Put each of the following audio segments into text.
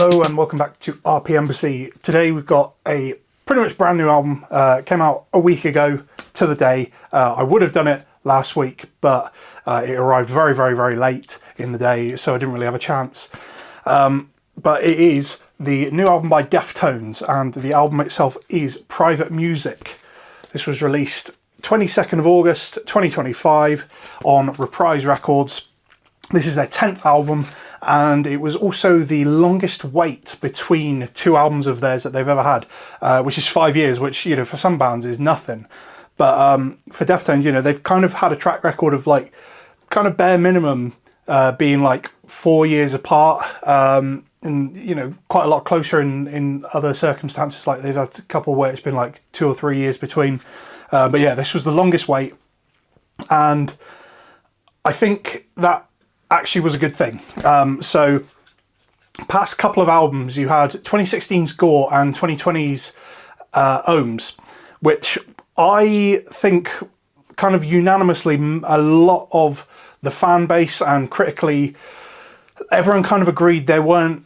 Hello and welcome back to RPMbassy. Today we've got a pretty much brand new album. Came out a week ago to the day. I would have done it last week, but it arrived very late in the day, so I didn't really have a chance. But it is the new album by Deftones, and the album itself is Private Music. This was released 22nd of August 2025 on Reprise Records. This is their 10th album, and it was also the longest wait between two albums of theirs that they've ever had, which is 5 years, which, you know, for some bands is nothing. But for Deftones, you know, they've kind of had a track record of like kind of bare minimum being like 4 years apart, and, you know, quite a lot closer in other circumstances. Like they've had a couple where it's been like 2 or 3 years between. But yeah, this was the longest wait, and I think that actually was a good thing. So past couple of albums, you had 2016's Gore and 2020's Ohms, which I think kind of unanimously a lot of the fan base and critically everyone kind of agreed they weren't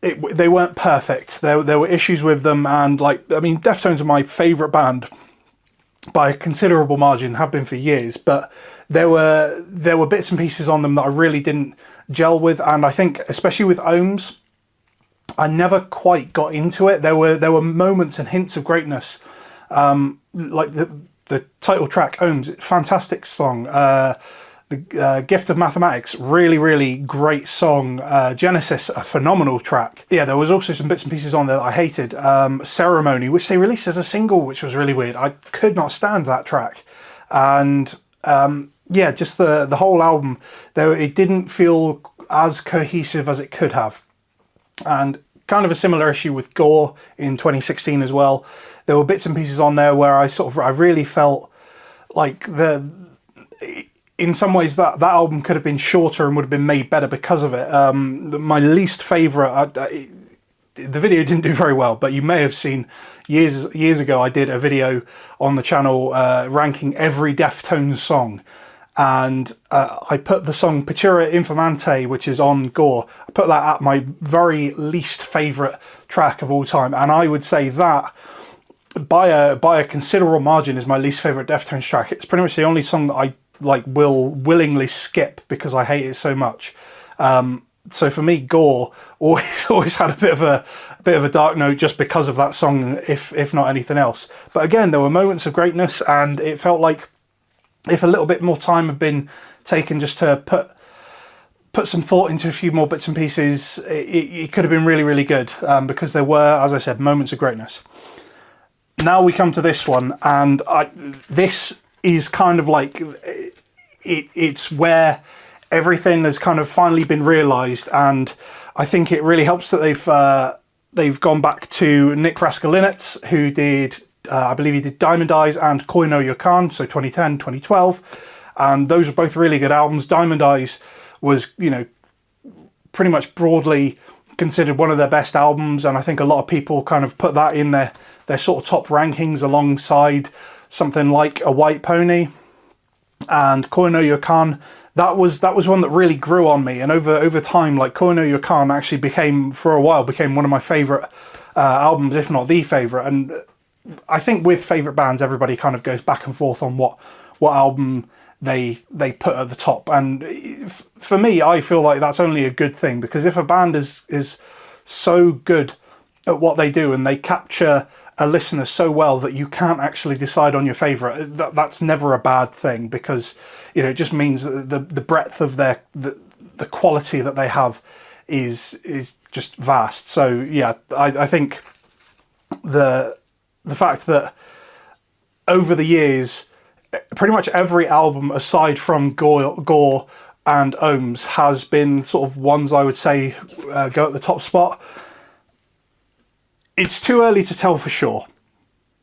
perfect. There were issues with them, and like, I mean, Deftones are my favourite band by a considerable margin, have been for years, but there were bits and pieces on them that I really didn't gel with, and I think especially with Ohms, I never quite got into it. There were moments and hints of greatness, like the title track Ohms, fantastic song. The Gift of Mathematics, really great song. Genesis, a phenomenal track. Yeah, there was also some bits and pieces on there that I hated. Ceremony, which they released as a single, which was really weird. I could not stand that track. And yeah, just the whole album, though, it didn't feel as cohesive as it could have. And kind of a similar issue with Gore in 2016 as well. There were bits and pieces on there where I really felt like in some ways that album could have been shorter and would have been made better because of it. My least favourite, the video didn't do very well, but you may have seen years ago I did a video on the channel ranking every Deftones song, and I put the song Pictura Infamante, which is on Gore, I put that at my very least favourite track of all time, and I would say that by a considerable margin is my least favourite Deftones track. It's pretty much the only song that I will willingly skip because I hate it so much. So for me, Gore always had a bit of a dark note just because of that song, if not anything else. But again, there were moments of greatness, and it felt like if a little bit more time had been taken just to put some thought into a few more bits and pieces, it could have been really good, because there were, as I said, moments of greatness. Now we come to this one, and this is kind of like it's where everything has kind of finally been realised, and I think it really helps that they've gone back to Nick Raskulinecz, who did I believe he did Diamond Eyes and Koi no Yokan, so 2010, 2012, and those were both really good albums. Diamond Eyes was, you know, pretty much broadly considered one of their best albums, and I think a lot of people kind of put that in their sort of top rankings alongside something like A White Pony. And Koi no Yokan, that was one that really grew on me, and over time, like, Koi no Yokan actually became one of my favourite albums, if not the favourite. And I think with favourite bands, everybody kind of goes back and forth on what album they put at the top, and for me, I feel like that's only a good thing, because if a band is so good at what they do and they capture a listener so well that you can't actually decide on your favourite, that's never a bad thing, because, you know, it just means that the breadth of the quality that they have is just vast. So yeah, I think the fact that over the years, pretty much every album aside from Gore and Ohms has been sort of ones I would say go at the top spot. It's too early to tell for sure,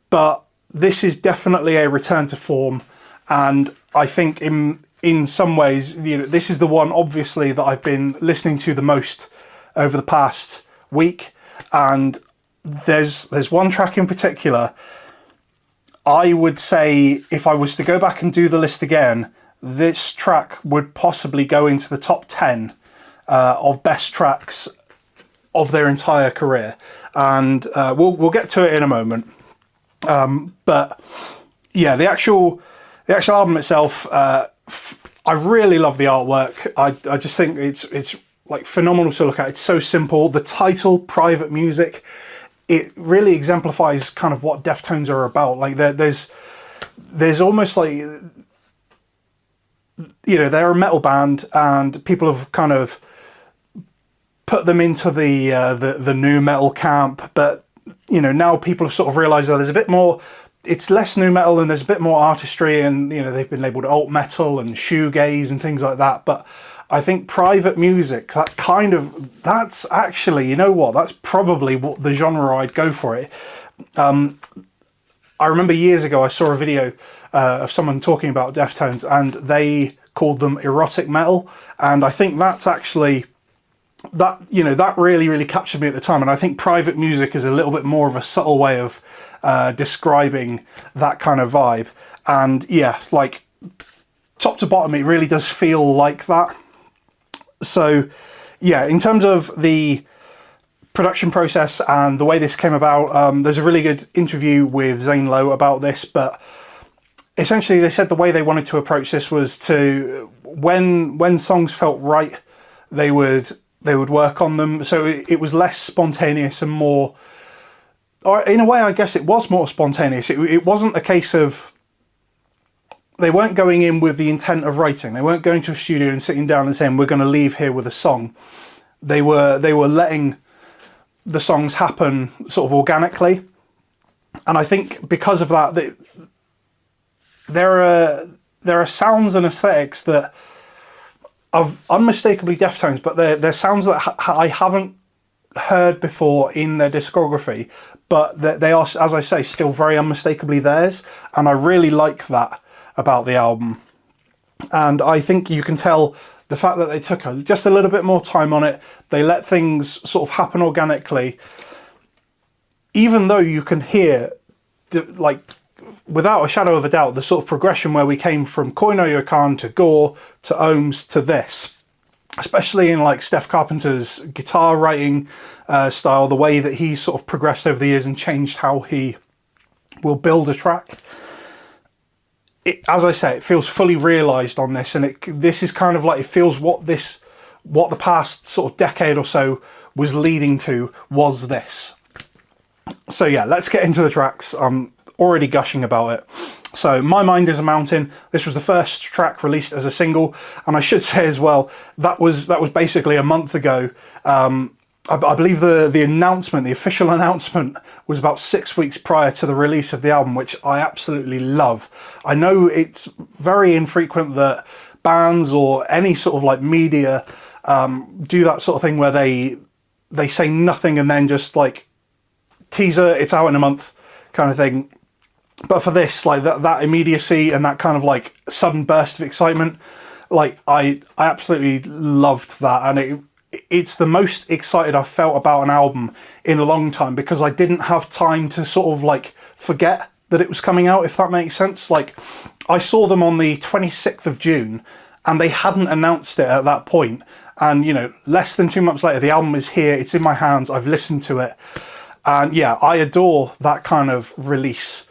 but this is definitely a return to form, and I think in some ways, you know, this is the one obviously that I've been listening to the most over the past week, and there's one track in particular. I would say if I was to go back and do the list again, this track would possibly go into the top 10 of best tracks of their entire career, and we'll get to it in a moment. But yeah, the actual album itself, I really love the artwork. I just think it's like phenomenal to look at. It's so simple. The title, Private Music, it really exemplifies kind of what Deftones are about. Like there's almost like, you know, they're a metal band, and people have kind of put them into the new metal camp, but you know, now people have sort of realised that there's a bit more. It's less new metal and there's a bit more artistry, and you know, they've been labelled alt metal and shoegaze and things like that. But I think Private Music, that's actually, you know what, that's probably what the genre I'd go for it. I remember years ago I saw a video of someone talking about Deftones, and they called them erotic metal, and I think that's actually, that, you know, that really captured me at the time. And I think Private Music is a little bit more of a subtle way of describing that kind of vibe. And yeah, like top to bottom, it really does feel like that. So yeah, in terms of the production process and the way this came about, there's a really good interview with Zane Lowe about this, but essentially they said the way they wanted to approach this was to, when songs felt right, they would work on them. So it was less spontaneous and more, or in a way, I guess it was more spontaneous. It wasn't a case of, they weren't going in with the intent of writing. They weren't going to a studio and sitting down and saying, we're going to leave here with a song. They were letting the songs happen sort of organically. And I think because of that, there are sounds and aesthetics that of unmistakably Deftones, but they're sounds that I haven't heard before in their discography, but they are, as I say, still very unmistakably theirs, and I really like that about the album. And I think you can tell the fact that they took just a little bit more time on it, they let things sort of happen organically, even though you can hear, like, without a shadow of a doubt, the sort of progression where we came from Koinoyo Khan to Gore to Ohms to this, especially in like Steph Carpenter's guitar writing style, the way that he sort of progressed over the years and changed how he will build a track. As I say, it feels fully realised on this, and this is kind of like, it feels what the past sort of decade or so was leading to was this. So yeah, let's get into the tracks. I'm already gushing about it. So My Mind is a Mountain, this was the first track released as a single, and I should say as well, that was basically a month ago. I believe the announcement, the official announcement, was about 6 weeks prior to the release of the album, which I absolutely love. I know it's very infrequent that bands or any sort of like media do that sort of thing where they say nothing and then just like teaser, it's out in a month kind of thing. But for this, like that immediacy and that kind of like sudden burst of excitement, like I absolutely loved that, and it's the most excited I've felt about an album in a long time, because I didn't have time to sort of like forget that it was coming out, if that makes sense. Like, I saw them on the 26th of June and they hadn't announced it at that point, and you know, less than 2 months later the album is here, it's in my hands, I've listened to it, and yeah, I adore that kind of release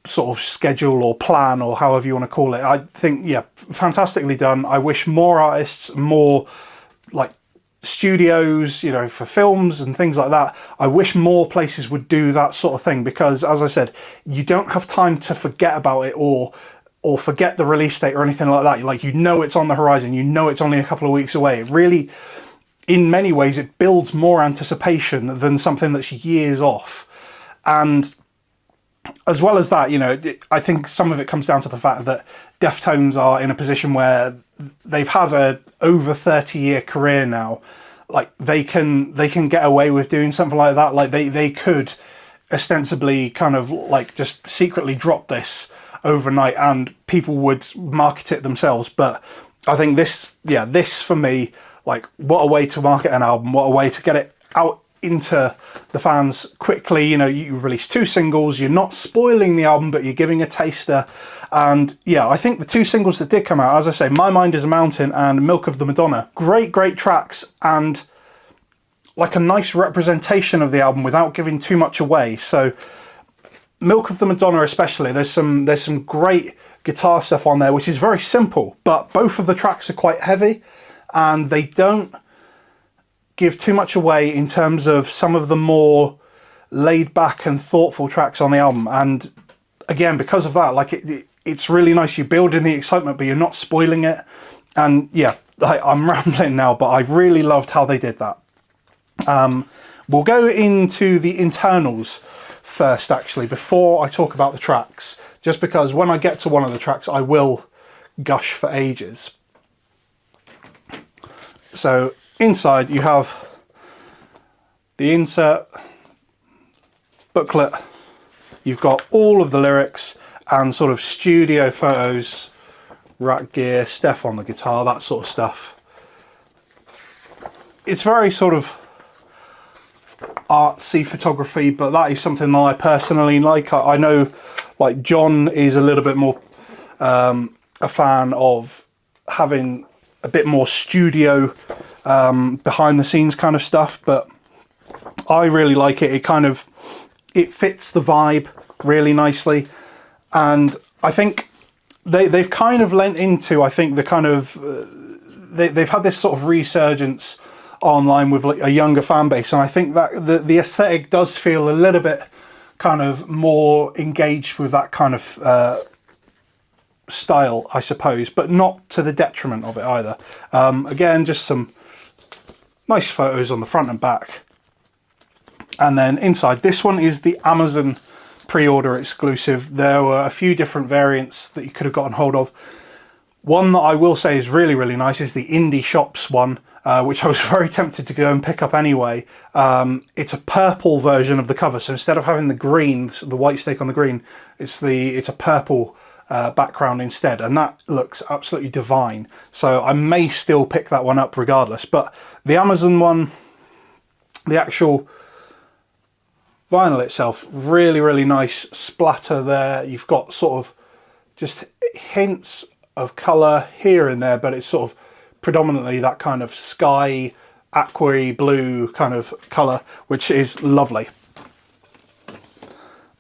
sort of schedule or plan, or however you want to call it. I think, yeah, fantastically done. I wish more artists, more like studios, you know, for films and things like that, I wish more places would do that sort of thing, because as I said, you don't have time to forget about it or forget the release date or anything like that. Like, you know, it's on the horizon, you know, it's only a couple of weeks away. It really, in many ways, it builds more anticipation than something that's years off. And as well as that, you know, I think some of it comes down to the fact that Deftones are in a position where they've had a over 30-year career now. Like, they can get away with doing something like that. Like, they could ostensibly kind of like just secretly drop this overnight and people would market it themselves. But I think this for me, like, what a way to market an album, what a way to get it out into the fans quickly. You know, you release 2 singles, you're not spoiling the album, but you're giving a taster. And yeah, I think the 2 singles that did come out, as I say, My Mind is a Mountain and Milk of the Madonna, great tracks. And like a nice representation of the album without giving too much away. So Milk of the Madonna especially, there's some great guitar stuff on there, which is very simple, but both of the tracks are quite heavy, and they don't give too much away in terms of some of the more laid back and thoughtful tracks on the album. And again, because of that, like it's really nice. You build in the excitement, but you're not spoiling it. And yeah, I'm rambling now, but I really loved how they did that. We'll go into the internals first, actually, before I talk about the tracks, just because when I get to one of the tracks, I will gush for ages. So inside you have the insert booklet. You've got all of the lyrics and sort of studio photos, rack gear, Steph on the guitar, that sort of stuff. It's very sort of artsy photography, but that is something that I personally like. I know like John is a little bit more a fan of having a bit more studio behind the scenes kind of stuff, but I really like it. It fits the vibe really nicely, and I think they've kind of lent into, I think, the kind of they've had this sort of resurgence online with like a younger fan base, and I think that the aesthetic does feel a little bit kind of more engaged with that kind of style, I suppose, but not to the detriment of it either. Again, just some nice photos on the front and back. And then inside, this one is the Amazon pre-order exclusive. There were a few different variants that you could have gotten hold of. One that I will say is really, really nice is the Indie Shops one, which I was very tempted to go and pick up anyway. It's a purple version of the cover, so instead of having the green, the white stake on the green, it's a purple background instead, and that looks absolutely divine. So I may still pick that one up regardless. But the Amazon one, the actual vinyl itself, really, really nice splatter there. You've got sort of just hints of colour here and there, but it's sort of predominantly that kind of sky, aqua blue kind of colour, which is lovely.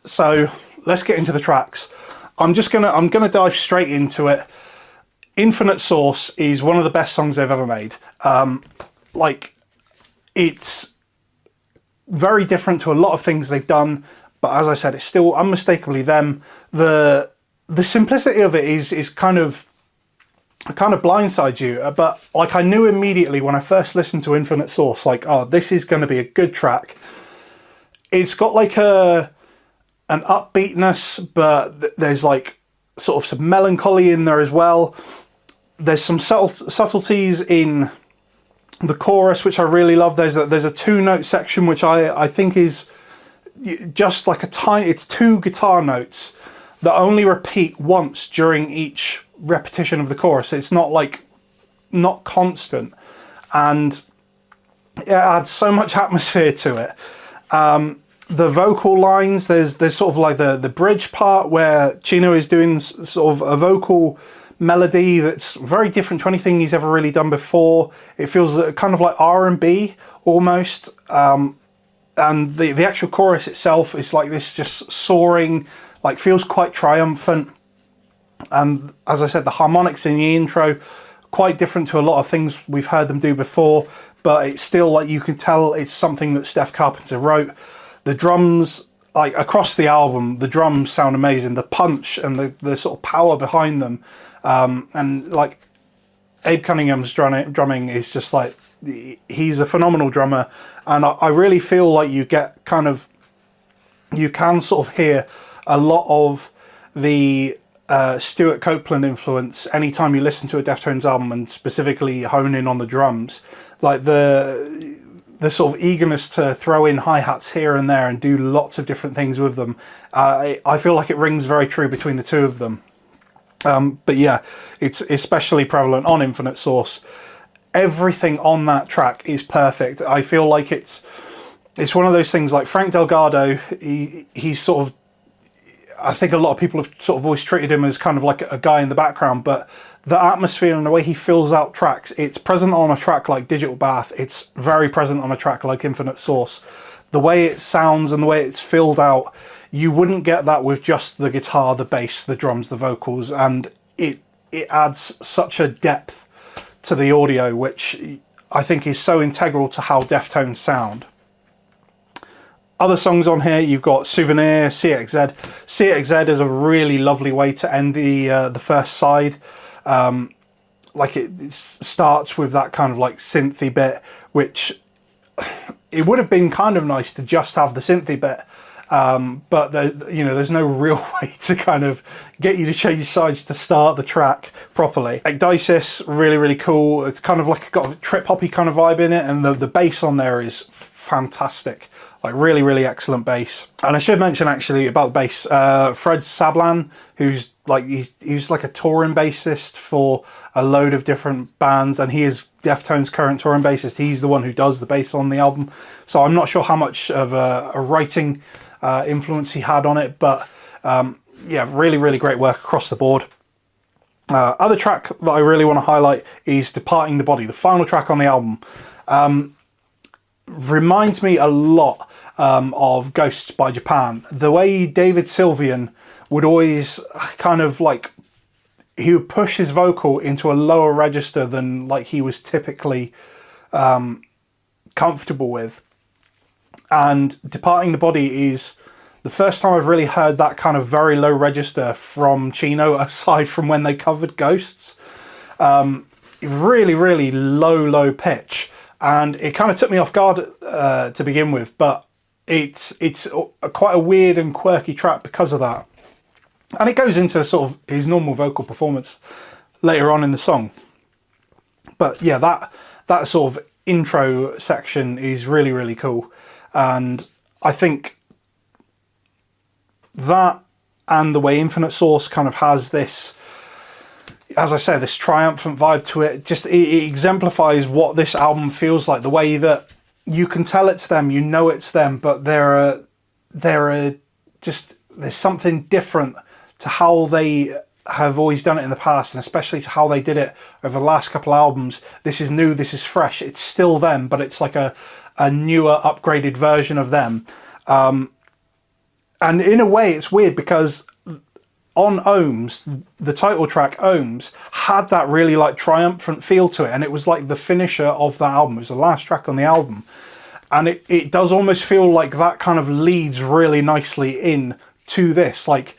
So let's get into the tracks. I'm gonna dive straight into it. Infinite Source is one of the best songs they've ever made. Like, it's very different to a lot of things they've done, but as I said, it's still unmistakably them. The simplicity of it is kind of blindsides you, but like I knew immediately when I first listened to Infinite Source, like, oh, this is going to be a good track. It's got like an upbeatness, but there's like sort of some melancholy in there as well. There's some subtleties in the chorus, which I really love. There's a 2-note section, which I think is just like it's 2 guitar notes that only repeat once during each repetition of the chorus. It's not constant, and it adds so much atmosphere to it. The vocal lines, there's sort of like the bridge part where Chino is doing sort of a vocal melody that's very different to anything he's ever really done before. It feels kind of like R&B almost, and the actual chorus itself is like this just soaring, like feels quite triumphant. And as I said, the harmonics in the intro, quite different to a lot of things we've heard them do before, but it's still like you can tell it's something that Steph Carpenter wrote. The drums, like across the album, the drums sound amazing. The punch and the sort of power behind them, and like Abe Cunningham's drumming is just like, he's a phenomenal drummer, and I really feel like you can sort of hear a lot of the Stuart Copeland influence anytime you listen to a Deftones album, and specifically hone in on the drums, like the sort of eagerness to throw in hi-hats here and there and do lots of different things with them. I feel like it rings very true between the two of them. But yeah, it's especially prevalent on Infinite Source. Everything on that track is perfect. I feel like it's one of those things, like Frank Delgado, he's sort of, I think a lot of people have sort of always treated him as kind of like a guy in the background, but the atmosphere and the way he fills out tracks, it's present on a track like Digital Bath, it's very present on a track like Infinite Source. The way it sounds and the way it's filled out, you wouldn't get that with just the guitar, the bass, the drums, the vocals, and it adds such a depth to the audio, which I think is so integral to how Deftones sound. Other songs on here, you've got Souvenir, CXZ. CXZ is a really lovely way to end the first side. Like it starts with that kind of like synthy bit, which it would have been kind of nice to just have the synthy bit, but there's no real way to kind of get you to change sides to start the track properly. Ecdysis, really, really cool. It's kind of like got a trip hoppy kind of vibe in it, and the bass on there is fantastic. Like really, really excellent bass. And I should mention actually about the bass, Fred Sablan, who's like, he's like a touring bassist for a load of different bands, and he is Deftones' current touring bassist. He's the one who does the bass on the album. So I'm not sure how much of a writing influence he had on it, but yeah, really, really great work across the board. Other track that I really want to highlight is Departing the Body, the final track on the album. Reminds me a lot of Ghosts by Japan. The way David Sylvian would always kind of like, he would push his vocal into a lower register than like he was typically comfortable with. And Departing the Body is the first time I've really heard that kind of very low register from Chino, aside from when they covered Ghosts. Really, really low pitch. And it kind of took me off guard to begin with, but it's quite a weird and quirky track because of that. And it goes into sort of his normal vocal performance later on in the song. But yeah, that sort of intro section is really, really cool. And I think that and the way Infinite Source kind of has this, as I say, this triumphant vibe to it, just it exemplifies what this album feels like. The way that you can tell it's them, you know it's them, but there's something different to how they have always done it in the past, and especially to how they did it over the last couple albums. This is new, this is fresh, it's still them, but it's like a newer, upgraded version of them. And in a way it's weird because on Ohms, the title track Ohms had that really like triumphant feel to it, and it was like the finisher of that album. It was the last track on the album, and it does almost feel like that kind of leads really nicely in to this. Like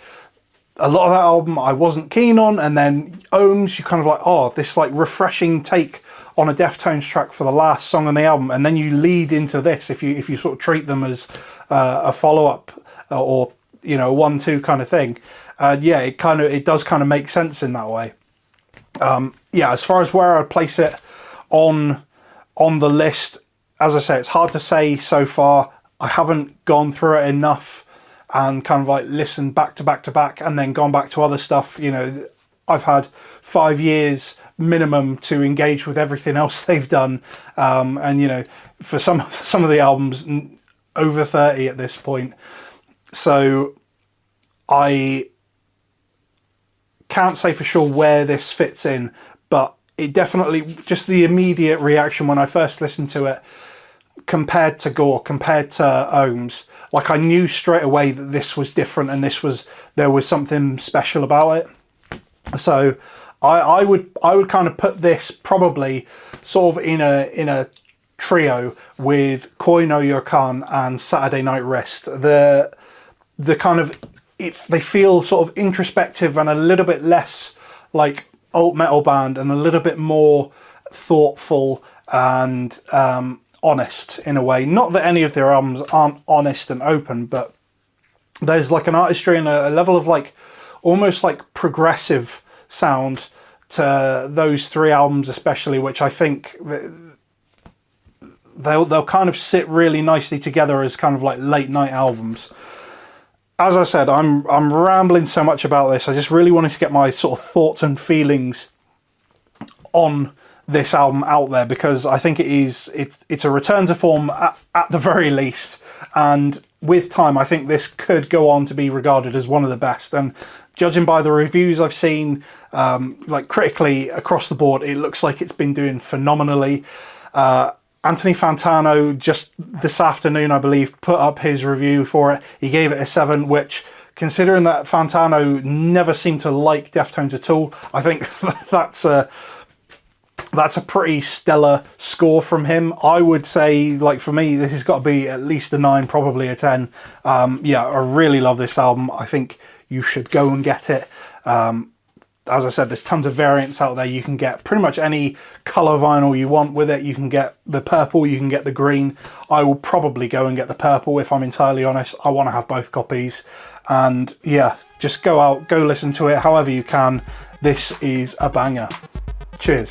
a lot of that album I wasn't keen on, and then Ohms, you kind of like, oh, this like refreshing take on a Deftones track for the last song on the album, and then you lead into this if you sort of treat them as a follow-up or a 1-2 kind of thing. Yeah, it does kind of make sense in that way. Yeah, as far as where I'd place it on the list, as I say, it's hard to say so far. I haven't gone through it enough and kind of like listened back to back to back and then gone back to other stuff. I've had 5 years minimum to engage with everything else they've done, and for some of the albums over 30 at this point. So I can't say for sure where this fits in, but it definitely, just the immediate reaction when I first listened to it, compared to Gore, compared to Ohms, like I knew straight away that this was different and there was something special about it. So I would kind of put this probably sort of in a trio with Koi no Yokan and Saturday Night Rest. The kind of, they feel sort of introspective and a little bit less like alt metal band, and a little bit more thoughtful and honest in a way. Not that any of their albums aren't honest and open, but there's like an artistry and a level of like almost like progressive sound to those 3 albums especially, which I think they'll kind of sit really nicely together as kind of like late night albums. As I said, I'm rambling so much about this. I just really wanted to get my sort of thoughts and feelings on this album out there, because I think it's a return to form at the very least, and with time, I think this could go on to be regarded as one of the best. And judging by the reviews I've seen, like critically across the board, it looks like it's been doing phenomenally. Anthony Fantano just this afternoon, I believe, put up his review for it. He gave it a 7, which, considering that Fantano never seemed to like Deftones at all, I think that's a pretty stellar score from him. I would say, like, for me, this has got to be at least a 9, probably a 10. Yeah, I really love this album. I think you should go and get it. As I said, there's tons of variants out there. You can get pretty much any colour vinyl you want with it. You can get the purple, you can get the green. I will probably go and get the purple, if I'm entirely honest. I want to have both copies. And yeah, just go out, go listen to it however you can. This is a banger. Cheers.